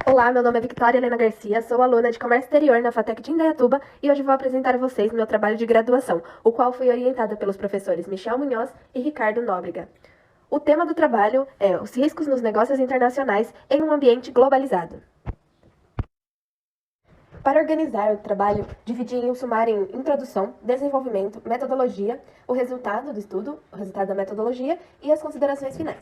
Olá, meu nome é Victoria Helena Garcia, sou aluna de Comércio Exterior na FATEC de Indaiatuba e hoje vou apresentar a vocês meu trabalho de graduação, o qual foi orientada pelos professores Michel Munhoz e Ricardo Nóbrega. O tema do trabalho é os riscos nos negócios internacionais em um ambiente globalizado. Para organizar o trabalho, dividi em um sumário em introdução, desenvolvimento, metodologia, o resultado do estudo, o resultado da metodologia e as considerações finais.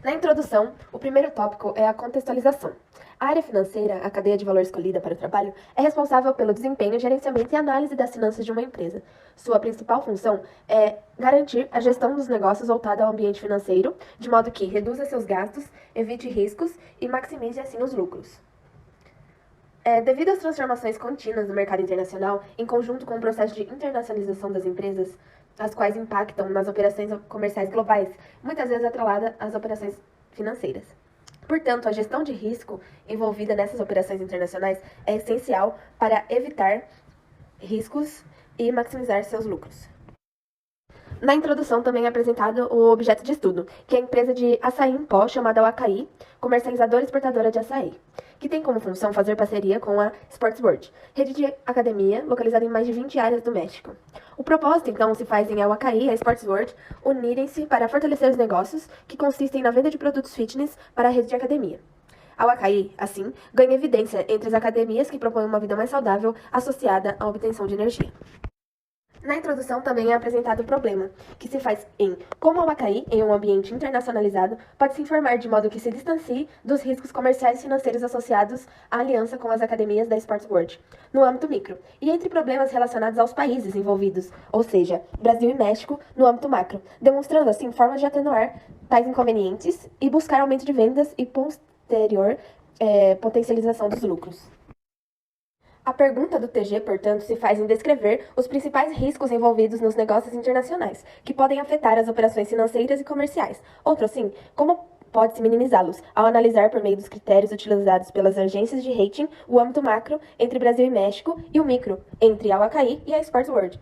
Na introdução, o primeiro tópico é a contextualização. A área financeira, a cadeia de valor escolhida para o trabalho, é responsável pelo desempenho, gerenciamento e análise das finanças de uma empresa. Sua principal função é garantir a gestão dos negócios voltada ao ambiente financeiro, de modo que reduza seus gastos, evite riscos e maximize assim os lucros. Devido às transformações contínuas do mercado internacional, em conjunto com o processo de internacionalização das empresas, as quais impactam nas operações comerciais globais, muitas vezes atrelada às operações financeiras. Portanto, a gestão de risco envolvida nessas operações internacionais é essencial para evitar riscos e maximizar seus lucros. Na introdução também é apresentado o objeto de estudo, que é a empresa de açaí em pó chamada Awakai, comercializadora e exportadora de açaí, que tem como função fazer parceria com a Sports World, rede de academia localizada em mais de 20 áreas do México. O propósito, então, se faz em Awakai e a Sports World unirem-se para fortalecer os negócios, que consistem na venda de produtos fitness para a rede de academia. A Awakai, assim, ganha evidência entre as academias que propõem uma vida mais saudável associada à obtenção de energia. Na introdução também é apresentado o problema, que se faz em como a Awakai, em um ambiente internacionalizado, pode se informar de modo que se distancie dos riscos comerciais e financeiros associados à aliança com as academias da Sports World, no âmbito micro, e entre problemas relacionados aos países envolvidos, ou seja, Brasil e México, no âmbito macro, demonstrando assim formas de atenuar tais inconvenientes e buscar aumento de vendas e posterior potencialização dos lucros. A pergunta do TG, portanto, se faz em descrever os principais riscos envolvidos nos negócios internacionais, que podem afetar as operações financeiras e comerciais. Outro assim, como pode-se minimizá-los, ao analisar por meio dos critérios utilizados pelas agências de rating o âmbito macro entre Brasil e México e o micro entre a Awakai e a Sports World.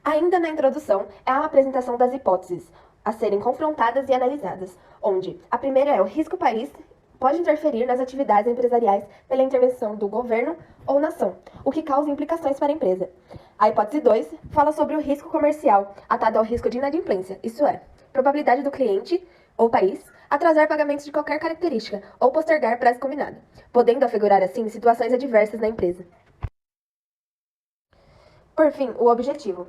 Ainda na introdução é a apresentação das hipóteses a serem confrontadas e analisadas, onde a primeira é o risco país pode interferir nas atividades empresariais pela intervenção do governo ou nação, o que causa implicações para a empresa. A hipótese 2 fala sobre o risco comercial, atado ao risco de inadimplência, isso é, probabilidade do cliente ou país atrasar pagamentos de qualquer característica ou postergar prazo combinado, podendo afigurar assim situações adversas na empresa. Por fim, o objetivo.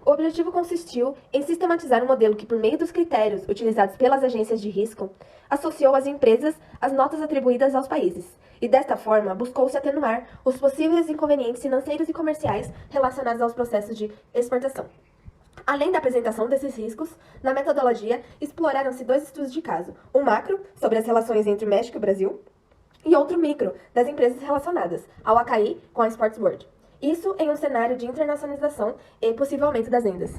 O objetivo consistiu em sistematizar um modelo que, por meio dos critérios utilizados pelas agências de risco, associou às empresas as notas atribuídas aos países, e desta forma buscou-se atenuar os possíveis inconvenientes financeiros e comerciais relacionados aos processos de exportação. Além da apresentação desses riscos, na metodologia exploraram-se 2 estudos de caso, um macro, sobre as relações entre México e Brasil, e outro micro, das empresas relacionadas, a Awakai com a Sports World. Isso em um cenário de internacionalização e possível aumento das vendas.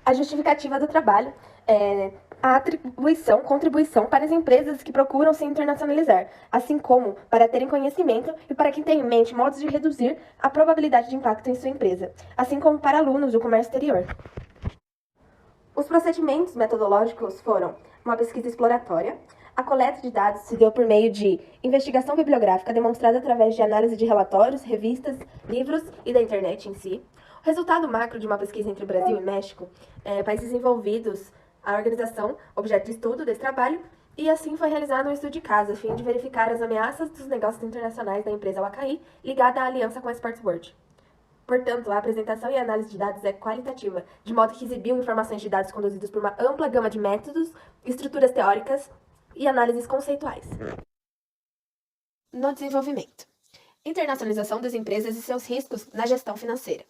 A justificativa do trabalho é a contribuição para as empresas que procuram se internacionalizar, assim como para terem conhecimento e para quem tem em mente modos de reduzir a probabilidade de impacto em sua empresa, assim como para alunos do comércio exterior. Os procedimentos metodológicos foram uma pesquisa exploratória. A coleta de dados se deu por meio de investigação bibliográfica demonstrada através de análise de relatórios, revistas, livros e da internet em si. O resultado macro de uma pesquisa entre Brasil e México, países envolvidos, a organização, objeto de estudo desse trabalho, e assim foi realizado um estudo de caso, a fim de verificar as ameaças dos negócios internacionais da empresa Awakai ligada à aliança com a Sports World. Portanto, a apresentação e análise de dados é qualitativa, de modo que exibiu informações de dados conduzidos por uma ampla gama de métodos, estruturas teóricas e análises conceituais. No desenvolvimento. Internacionalização das empresas e seus riscos na gestão financeira.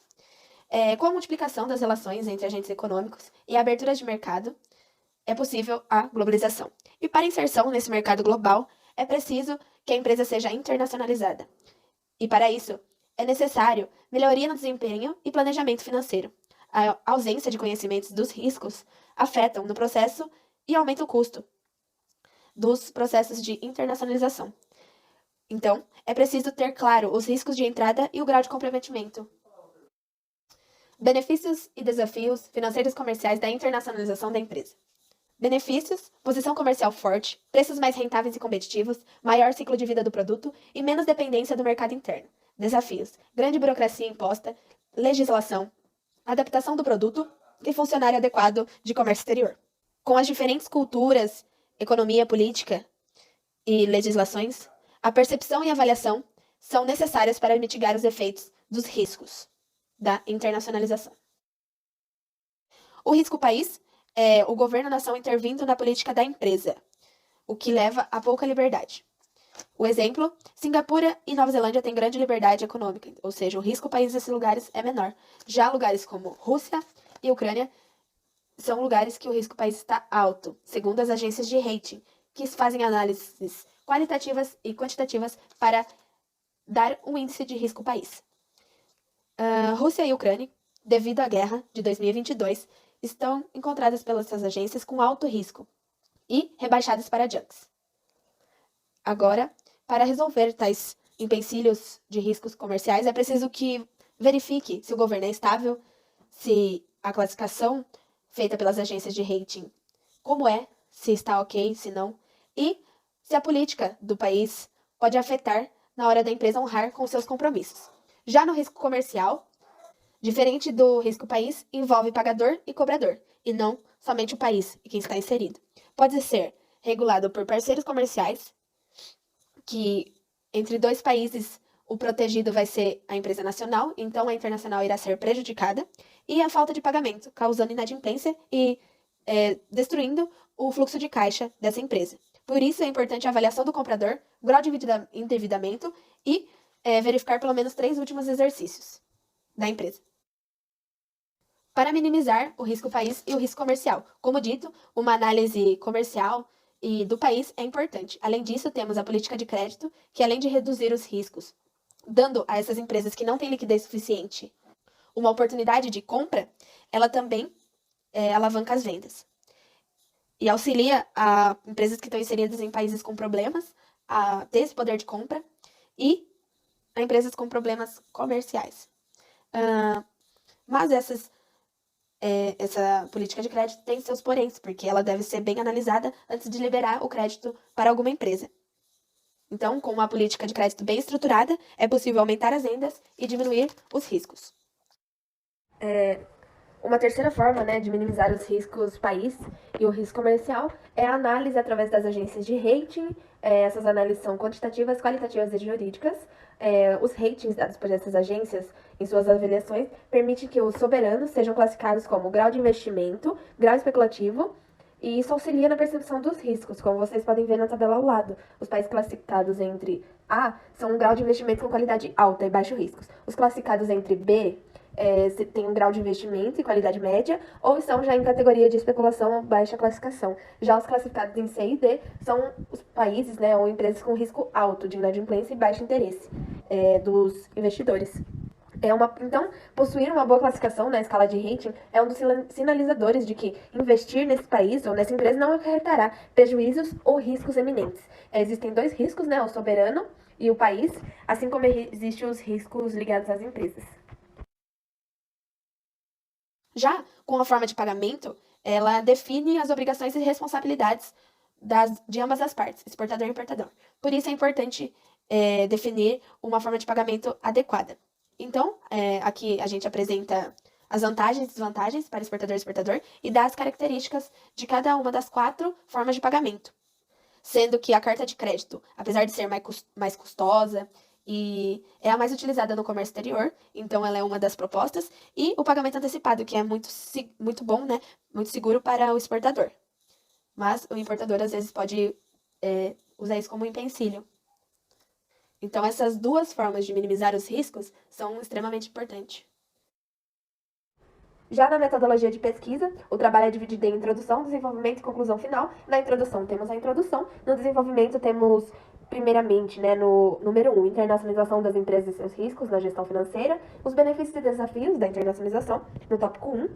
Com a multiplicação das relações entre agentes econômicos e a abertura de mercado, é possível a globalização. E para inserção nesse mercado global, é preciso que a empresa seja internacionalizada. E para isso, é necessário melhoria no desempenho e planejamento financeiro. A ausência de conhecimentos dos riscos afetam no processo e aumenta o custo dos processos de internacionalização. Então, é preciso ter claro os riscos de entrada e o grau de comprometimento. Benefícios e desafios financeiros comerciais da internacionalização da empresa. Benefícios: posição comercial forte, preços mais rentáveis e competitivos, maior ciclo de vida do produto e menos dependência do mercado interno. Desafios: grande burocracia imposta, legislação, adaptação do produto e funcionário adequado de comércio exterior. Com as diferentes culturas, economia, política e legislações, a percepção e avaliação são necessárias para mitigar os efeitos dos riscos da internacionalização. O risco país é o governo-nação intervindo na política da empresa, o que leva a pouca liberdade. O exemplo, Singapura e Nova Zelândia têm grande liberdade econômica, ou seja, o risco país nesses lugares é menor. Já lugares como Rússia e Ucrânia são lugares que o risco país está alto, segundo as agências de rating, que fazem análises qualitativas e quantitativas para dar um índice de risco país. Rússia e Ucrânia, devido à guerra de 2022, estão encontradas pelas agências com alto risco e rebaixadas para junks. Agora, para resolver tais empecilhos de riscos comerciais, é preciso que verifique se o governo é estável, se a classificação feita pelas agências de rating, como é, se está ok, se não, e se a política do país pode afetar na hora da empresa honrar com seus compromissos. Já no risco comercial, diferente do risco país, envolve pagador e cobrador, e não somente o país e quem está inserido. Pode ser regulado por parceiros comerciais, que entre dois países o protegido vai ser a empresa nacional, então a internacional irá ser prejudicada, e a falta de pagamento, causando inadimplência e destruindo o fluxo de caixa dessa empresa. Por isso é importante a avaliação do comprador, grau de endividamento e verificar pelo menos 3 últimos exercícios da empresa. Para minimizar o risco país e o risco comercial. Como dito, uma análise comercial e do país é importante. Além disso, temos a política de crédito, que além de reduzir os riscos, dando a essas empresas que não têm liquidez suficiente uma oportunidade de compra, ela também alavanca as vendas. E auxilia a empresas que estão inseridas em países com problemas a ter esse poder de compra e a empresas com problemas comerciais. Mas essa política de crédito tem seus poréns, porque ela deve ser bem analisada antes de liberar o crédito para alguma empresa. Então, com uma política de crédito bem estruturada, é possível aumentar as vendas e diminuir os riscos. Uma terceira forma, de minimizar os riscos país e o risco comercial é a análise através das agências de rating. Essas análises são quantitativas, qualitativas e jurídicas. Os ratings dados por essas agências em suas avaliações permitem que os soberanos sejam classificados como grau de investimento, grau especulativo, e isso auxilia na percepção dos riscos, como vocês podem ver na tabela ao lado. Os países classificados entre A são um grau de investimento com qualidade alta e baixo riscos. Os classificados entre B tem um grau de investimento e qualidade média, ou estão já em categoria de especulação ou baixa classificação. Já os classificados em C e D são os países, ou empresas com risco alto de inadimplência e baixo interesse dos investidores. Então, possuir uma boa classificação na escala de rating é um dos sinalizadores de que investir nesse país ou nessa empresa não acarretará prejuízos ou riscos eminentes. Existem 2 riscos, o soberano e o país, assim como existem os riscos ligados às empresas. Já com a forma de pagamento, ela define as obrigações e responsabilidades de ambas as partes, exportador e importador. Por isso é importante definir uma forma de pagamento adequada. Então, aqui a gente apresenta as vantagens e desvantagens para exportador e exportador e dá as características de cada uma das 4 formas de pagamento. Sendo que a carta de crédito, apesar de ser mais custosa, e é a mais utilizada no comércio exterior, então ela é uma das propostas, e o pagamento antecipado, que é muito bom, muito seguro para o exportador. Mas o importador às vezes pode usar isso como um empecilho. Então essas 2 formas de minimizar os riscos são extremamente importantes. Já na metodologia de pesquisa, o trabalho é dividido em introdução, desenvolvimento e conclusão final. Na introdução temos a introdução, no desenvolvimento temos, primeiramente, no número 1, internacionalização das empresas e seus riscos na gestão financeira, os benefícios e desafios da internacionalização, no tópico 1.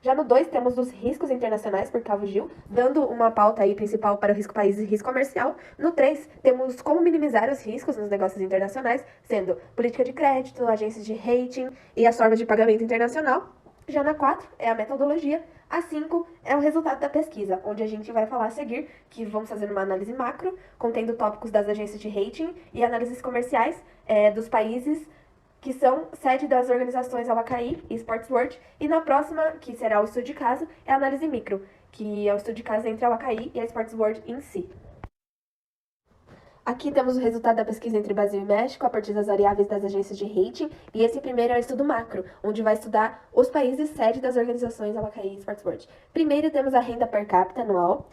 Já no 2 temos os riscos internacionais, por Cavo Gil, dando uma pauta aí principal para o risco país e risco comercial. No 3 temos como minimizar os riscos nos negócios internacionais, sendo política de crédito, agências de rating e as formas de pagamento internacional. Já na 4 é a metodologia, A 5 é o resultado da pesquisa, onde a gente vai falar a seguir que vamos fazer uma análise macro, contendo tópicos das agências de rating e análises comerciais dos países que são sede das organizações Awakaí e Sports World. E na próxima, que será o estudo de caso, é a análise micro, que é o estudo de caso entre a Awakaí e a Sports World em si. Aqui temos o resultado da pesquisa entre Brasil e México a partir das variáveis das agências de rating, e esse primeiro é o estudo macro, onde vai estudar os países sede das organizações Awakaí e Sports World. Primeiro temos a renda per capita anual.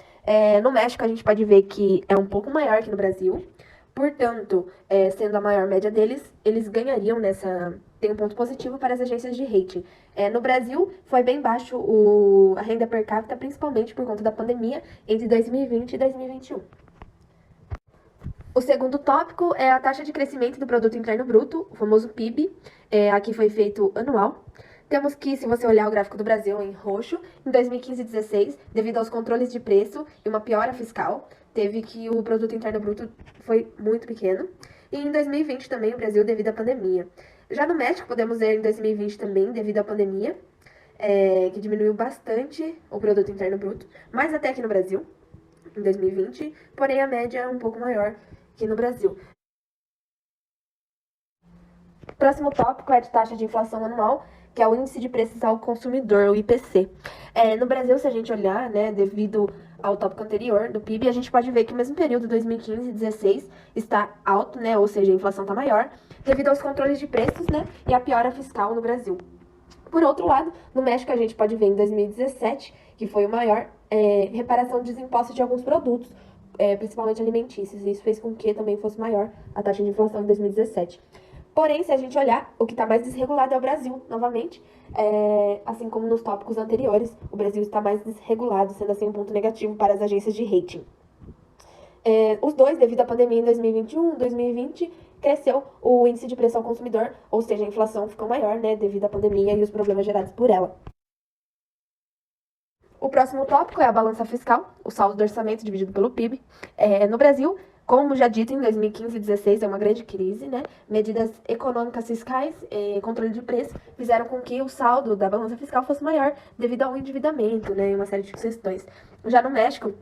No México a gente pode ver que é um pouco maior que no Brasil, portanto, sendo a maior média deles, eles ganhariam nessa... Tem um ponto positivo para as agências de rating. No Brasil, foi bem baixo a renda per capita, principalmente por conta da pandemia, entre 2020 e 2021. O segundo tópico é a taxa de crescimento do Produto Interno Bruto, o famoso PIB. Aqui foi feito anual. Temos que, se você olhar o gráfico do Brasil em roxo, em 2015 e 2016, devido aos controles de preço e uma piora fiscal, teve que o Produto Interno Bruto foi muito pequeno. E em 2020 também, o Brasil, devido à pandemia. Já no México, podemos ver em 2020 também, devido à pandemia, que diminuiu bastante o Produto Interno Bruto, mas até aqui no Brasil, em 2020, porém a média é um pouco maior que no Brasil. O próximo tópico é de taxa de inflação anual, que é o índice de preços ao consumidor, o IPC. No Brasil, se a gente olhar, né, devido ao tópico anterior do PIB, a gente pode ver que o mesmo período, 2015 e 2016, está alto, né, ou seja, a inflação está maior, devido aos controles de preços, né, e a piora fiscal no Brasil. Por outro lado, no México a gente pode ver em 2017, que foi o maior, reparação de impostos de alguns produtos, principalmente alimentícios. Isso fez com que também fosse maior a taxa de inflação em 2017. Porém, se a gente olhar, o que está mais desregulado é o Brasil, novamente. Assim como nos tópicos anteriores, o Brasil está mais desregulado, sendo assim um ponto negativo para as agências de rating. Os dois, devido à pandemia em 2021 e 2020, cresceu o índice de preço ao consumidor, ou seja, a inflação ficou maior, né, devido à pandemia e os problemas gerados por ela. O próximo tópico é a balança fiscal, o saldo do orçamento dividido pelo PIB. No Brasil, como já dito, em 2015 e 2016 é uma grande crise, né? Medidas econômicas fiscais e controle de preço fizeram com que o saldo da balança fiscal fosse maior devido ao endividamento, né? E uma série de questões. Já no México,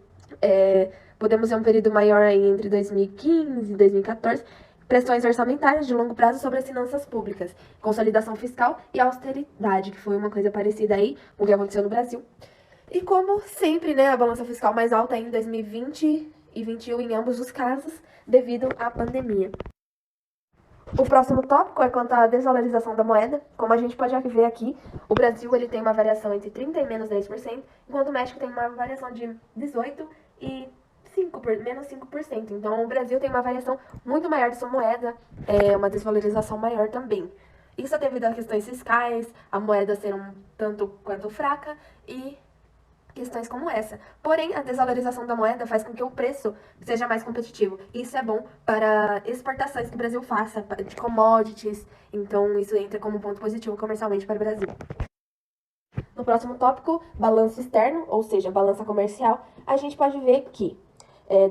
podemos ver um período maior aí entre 2015 e 2014, pressões orçamentárias de longo prazo sobre as finanças públicas, consolidação fiscal e austeridade, que foi uma coisa parecida aí com o que aconteceu no Brasil. E como sempre, né, a balança fiscal mais alta em 2020 e 2021 em ambos os casos, devido à pandemia. O próximo tópico é quanto à desvalorização da moeda. Como a gente pode ver aqui, o Brasil ele tem uma variação entre 30% e menos 10%, enquanto o México tem uma variação de 18% e menos 5%. Então, o Brasil tem uma variação muito maior de sua moeda, uma desvalorização maior também. Isso é devido a questões fiscais, a moeda ser um tanto quanto fraca e questões como essa. Porém, a desvalorização da moeda faz com que o preço seja mais competitivo. Isso é bom para exportações que o Brasil faça, de commodities. Então, isso entra como um ponto positivo comercialmente para o Brasil. No próximo tópico, balanço externo, ou seja, balança comercial, a gente pode ver que,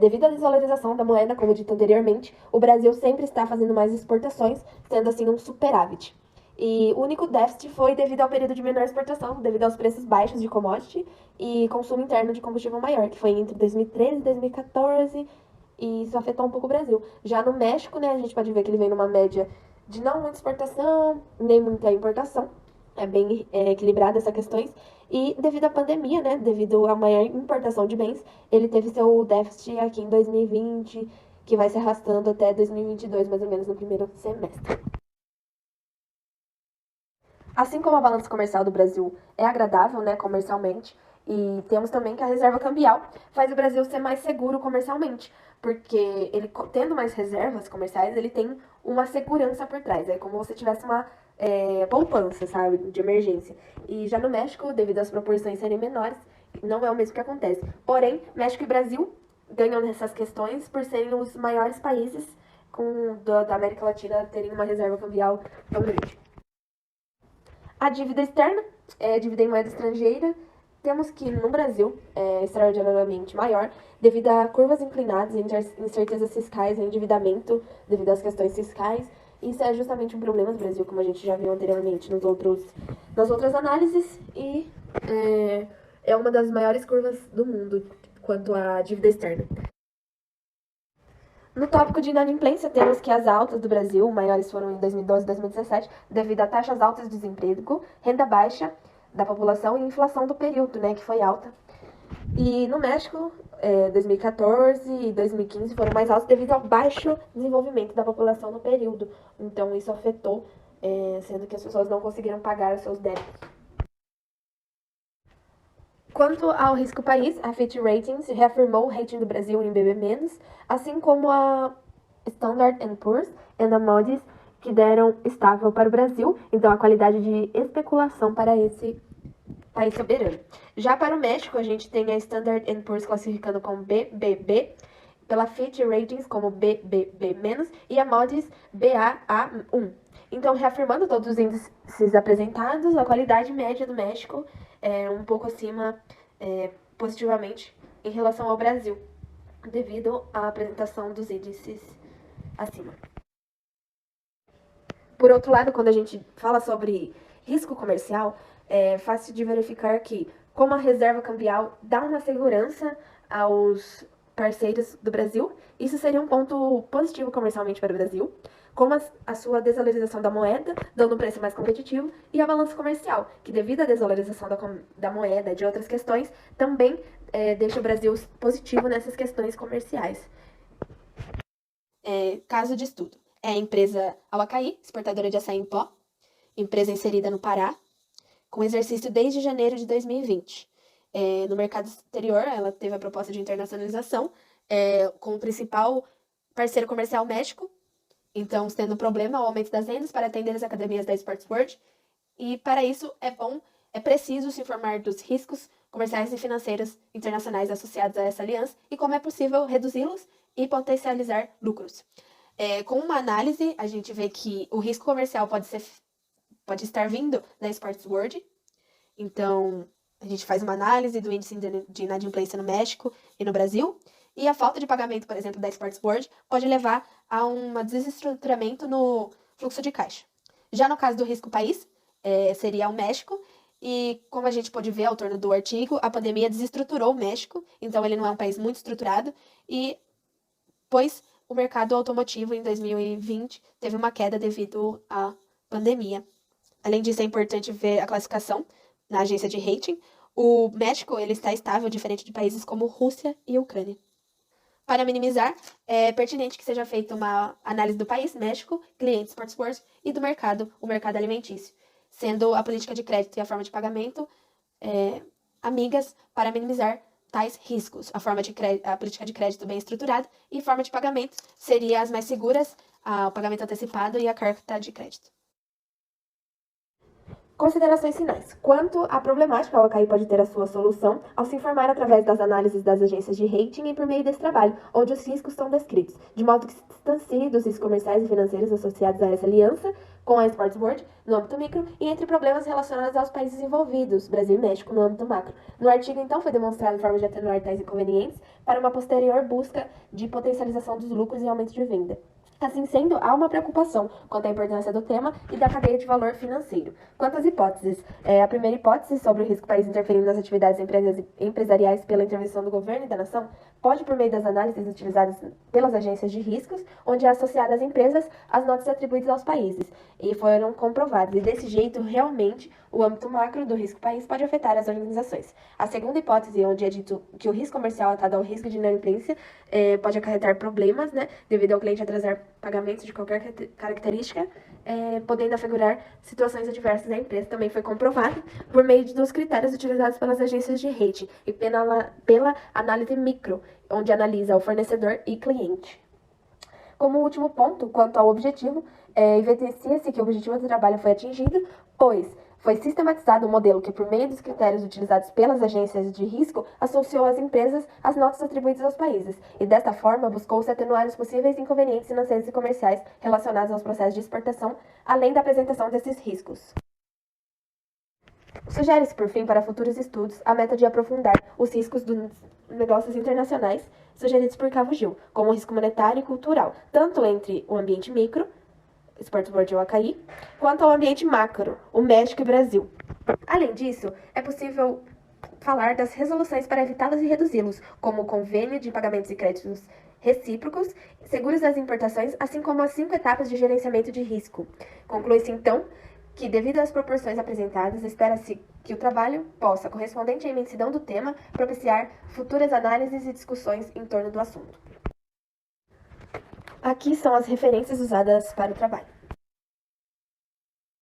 devido à desvalorização da moeda, como dito anteriormente, o Brasil sempre está fazendo mais exportações, sendo assim um superávit. E o único déficit foi devido ao período de menor exportação, devido aos preços baixos de commodity e consumo interno de combustível maior, que foi entre 2013 e 2014, e isso afetou um pouco o Brasil. Já no México, né, a gente pode ver que ele vem numa média de não muita exportação, nem muita importação. É bem equilibrada essas questões. E devido à pandemia, né, devido à maior importação de bens, ele teve seu déficit aqui em 2020, que vai se arrastando até 2022, mais ou menos, no primeiro semestre. Assim como a balança comercial do Brasil é agradável, né, comercialmente, e temos também que a reserva cambial faz o Brasil ser mais seguro comercialmente, porque ele tendo mais reservas comerciais, ele tem uma segurança por trás, é como se tivesse uma poupança, sabe, de emergência. E já no México, devido às proporções serem menores, não é o mesmo que acontece. Porém, México e Brasil ganham nessas questões por serem os maiores países da América Latina terem uma reserva cambial tão grande. A dívida externa, dívida em moeda estrangeira, temos que no Brasil é extraordinariamente maior devido a curvas inclinadas entre as incertezas fiscais e endividamento devido às questões fiscais. Isso é justamente um problema do Brasil, como a gente já viu anteriormente nas outras análises, e é uma das maiores curvas do mundo quanto à dívida externa. No tópico de inadimplência, temos que as altas do Brasil, maiores foram em 2012 e 2017, devido a taxas altas de desemprego, renda baixa da população e inflação do período, né, que foi alta. E no México, 2014 e 2015 foram mais altos devido ao baixo desenvolvimento da população no período. Então, isso afetou, sendo que as pessoas não conseguiram pagar os seus débitos. Quanto ao risco país, a Fitch Ratings reafirmou o rating do Brasil em BB-, assim como a Standard Poor's e a Moody's, que deram estável para o Brasil, então a qualidade de especulação para esse país soberano. Já para o México, a gente tem a Standard Poor's classificando como BBB, pela Fitch Ratings como BBB-, e a Moody's Baa1. Então, reafirmando todos os índices apresentados, a qualidade média do México é um pouco acima, positivamente, em relação ao Brasil, devido à apresentação dos índices acima. Por outro lado, quando a gente fala sobre risco comercial, é fácil de verificar que, como a reserva cambial dá uma segurança aos parceiros do Brasil, isso seria um ponto positivo comercialmente para o Brasil, como a sua desvalorização da moeda, dando um preço mais competitivo, e a balança comercial, que devido à desvalorização da moeda e de outras questões, também deixa o Brasil positivo nessas questões comerciais. Caso de estudo. É a empresa Awakaí, exportadora de açaí em pó, empresa inserida no Pará, com exercício desde janeiro de 2020. No mercado exterior, ela teve a proposta de internacionalização, com o principal parceiro comercial México, então tendo problema o aumento das vendas para atender as academias da Sports World, e para isso é preciso se informar dos riscos comerciais e financeiros internacionais associados a essa aliança e como é possível reduzi-los e potencializar lucros. Com uma análise, a gente vê que o risco comercial pode estar vindo da Sports World. Então, a gente faz uma análise do índice de inadimplência no México e no Brasil. E a falta de pagamento, por exemplo, da Sports World pode levar a um desestruturamento no fluxo de caixa. Já no caso do risco país, seria o México. E como a gente pode ver ao torno do artigo, a pandemia desestruturou o México. Então, ele não é um país muito estruturado. Pois o mercado automotivo em 2020 teve uma queda devido à pandemia. Além disso, é importante ver a classificação na agência de rating. O México ele está estável, diferente de países como Rússia e Ucrânia. Para minimizar, é pertinente que seja feita uma análise do país, México, clientes, Sports Wars, e do mercado, o mercado alimentício, sendo a política de crédito e a forma de pagamento amigas para minimizar tais riscos. A política de crédito bem estruturada e forma de pagamento seria as mais seguras, o pagamento antecipado e a carta de crédito. Considerações finais. Quanto à problemática, a Awakaí pode ter a sua solução ao se informar através das análises das agências de rating e por meio desse trabalho, onde os riscos são descritos, de modo que se distancie dos riscos comerciais e financeiros associados a essa aliança com a Sports World no âmbito micro e entre problemas relacionados aos países envolvidos, Brasil e México, no âmbito macro. No artigo, então, foi demonstrado formas de atenuar tais inconvenientes para uma posterior busca de potencialização dos lucros e aumento de venda. Assim sendo, há uma preocupação quanto à importância do tema e da cadeia de valor financeiro. Quanto às hipóteses, a primeira hipótese sobre o risco país interferindo nas atividades empresariais pela intervenção do governo e da nação pode, por meio das análises utilizadas pelas agências de riscos, onde é associada às empresas as notas atribuídas aos países, e foram comprovadas. E desse jeito, realmente, o âmbito macro do risco país pode afetar as organizações. A segunda hipótese, onde é dito que o risco comercial atado ao risco de inadimplência pode acarretar problemas, devido ao cliente atrasar pagamentos de qualquer característica, podendo afigurar situações adversas à empresa. Também foi comprovado por meio dos critérios utilizados pelas agências de rating e pela análise micro, onde analisa o fornecedor e cliente. Como último ponto, quanto ao objetivo, evidencia-se que o objetivo do trabalho foi atingido, pois foi sistematizado um modelo que, por meio dos critérios utilizados pelas agências de risco, associou às empresas as notas atribuídas aos países, e desta forma buscou-se atenuar os possíveis inconvenientes financeiros e comerciais relacionados aos processos de exportação, além da apresentação desses riscos. Sugere-se, por fim, para futuros estudos, a meta de aprofundar os riscos dos negócios internacionais sugeridos por Cavo Gil, como o risco monetário e cultural, tanto entre o ambiente micro, Sports World e Awakaí, quanto ao ambiente macro, o México e o Brasil. Além disso, é possível falar das resoluções para evitá-los e reduzi-los, como o convênio de pagamentos e créditos recíprocos, seguros das importações, assim como as 5 etapas de gerenciamento de risco. Conclui-se, então, que, devido às proporções apresentadas, espera-se que o trabalho possa, correspondente à imensidão do tema, propiciar futuras análises e discussões em torno do assunto. Aqui são as referências usadas para o trabalho.